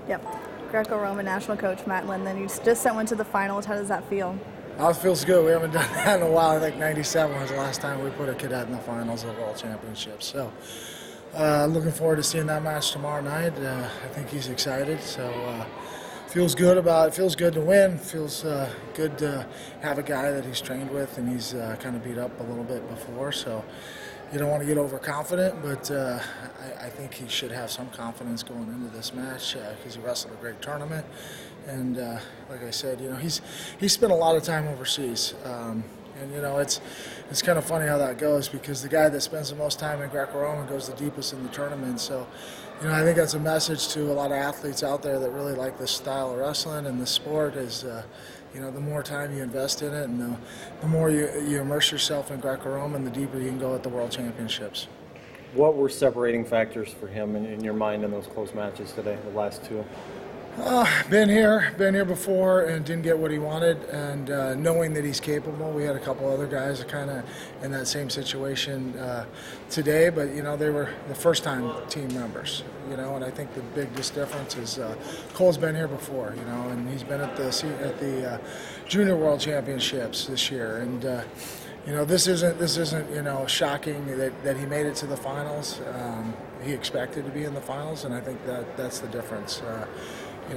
Yep. Greco-Roman national coach Matt Lindland. You just sent one to the finals. How does that feel? Oh, it feels good. We haven't done that in a while. I think '97 was the last time we put a cadet in the finals of the World Championships. So, looking forward to seeing that match tomorrow night. I think he's excited. So, feels good to win. Feels good to have a guy that he's trained with and he's kind of beat up a little bit before. So, you don't want to get overconfident, but I think he should have some confidence going into this match because he wrestled a great tournament. And like I said, he's spent a lot of time overseas, and it's kind of funny how that goes because the guy that spends the most time in Greco-Roman goes the deepest in the tournament. So, I think that's a message to a lot of athletes out there that really like this style of wrestling and this sport is, the more time you invest in it and the more you immerse yourself in Greco-Roman, the deeper you can go at the World Championships. What were separating factors for him in your mind in those close matches today, the last two? Been here before and didn't get what he wanted, and knowing that he's capable. We had a couple other guys kind of in that same situation today, but they were the first-time team members, and I think the biggest difference is Cole's been here before, and he's been at the Junior World Championships this year, and this isn't shocking that he made it to the finals. He expected to be in the finals, and I think that's the difference.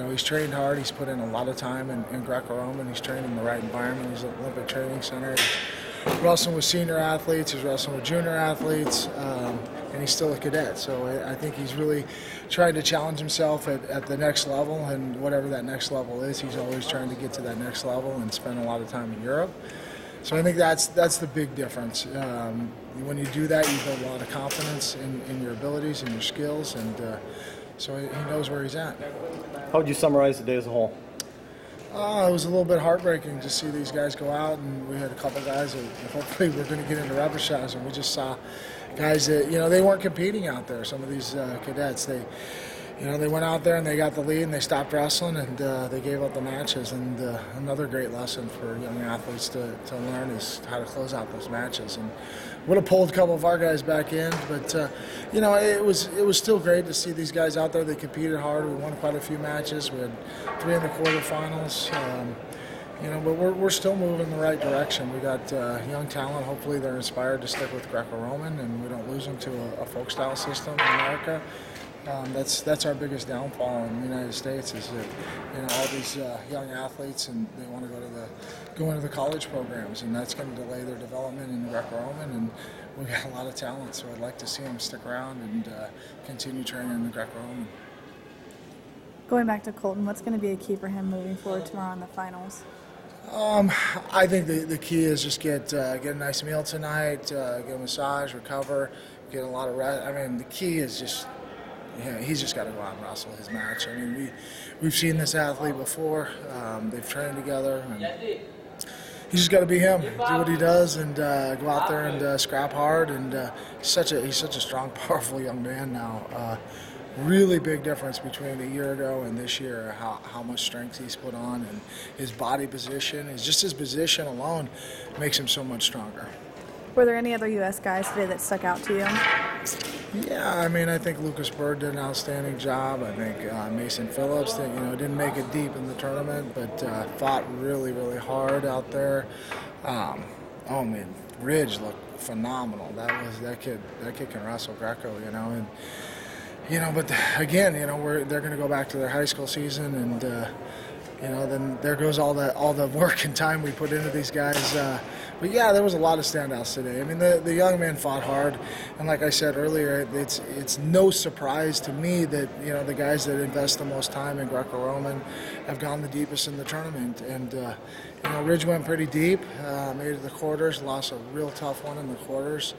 He's trained hard. He's put in a lot of time in Greco-Roman. He's trained in the right environment. He's at the Olympic Training Center. He's wrestling with senior athletes. He's wrestling with junior athletes, and he's still a cadet. So I think he's really trying to challenge himself at the next level, and whatever that next level is, he's always trying to get to that next level and spend a lot of time in Europe. So I think that's the big difference. When you do that, you build a lot of confidence in your abilities and your skills, and so he knows where he's at. How would you summarize the day as a whole? It was a little bit heartbreaking to see these guys go out, and we had a couple guys that hopefully we're going to get into repechage, and we just saw guys that they weren't competing out there. Some of these cadets, they went out there and they got the lead and they stopped wrestling and they gave up the matches. And another great lesson for young athletes to learn is how to close out those matches. And would have pulled a couple of our guys back in, but it was still great to see these guys out there. They competed hard. We won quite a few matches. We had 3 in the quarterfinals. But we're still moving in the right direction. We got young talent. Hopefully they're inspired to stick with Greco-Roman and we don't lose them to a folk style system in America. That's our biggest downfall in the United States is that all these young athletes and they want to go into the college programs, and that's going to delay their development in Greco-Roman. And we got a lot of talent, so I'd like to see them stick around and continue training in the Greco-Roman. Going back to Colton, what's going to be a key for him moving forward tomorrow in the finals? I think the key is just get a nice meal tonight, get a massage, recover, get a lot of rest. I mean, the key is just. Yeah, he's just got to go out and wrestle his match. I mean, we've seen this athlete before. They've trained together, and he's just got to be him. Do what he does, and go out there and scrap hard. And he's such a strong, powerful young man now. Really big difference between a year ago and this year. How much strength he's put on, and his body position. Just his position alone makes him so much stronger. Were there any other U.S. guys today that stuck out to you? Yeah, I mean, I think Lucas Bird did an outstanding job. I think Mason Phillips didn't make it deep in the tournament, but fought really, really hard out there. Ridge looked phenomenal. That kid can wrestle Greco, and but again, they're going to go back to their high school season, and then there goes all the work and time we put into these guys. But yeah, there was a lot of standouts today. I mean, the young man fought hard, and like I said earlier, it's no surprise to me that the guys that invest the most time in Greco-Roman have gone the deepest in the tournament. And Ridge went pretty deep, made it to the quarters, lost a real tough one in the quarters.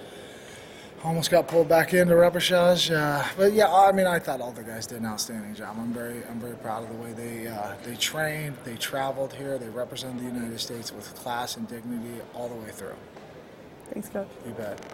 Almost got pulled back into repechage, but yeah, I mean, I thought all the guys did an outstanding job. I'm very proud of the way they trained, they traveled here, they represented the United States with class and dignity all the way through. Thanks, Coach. You bet.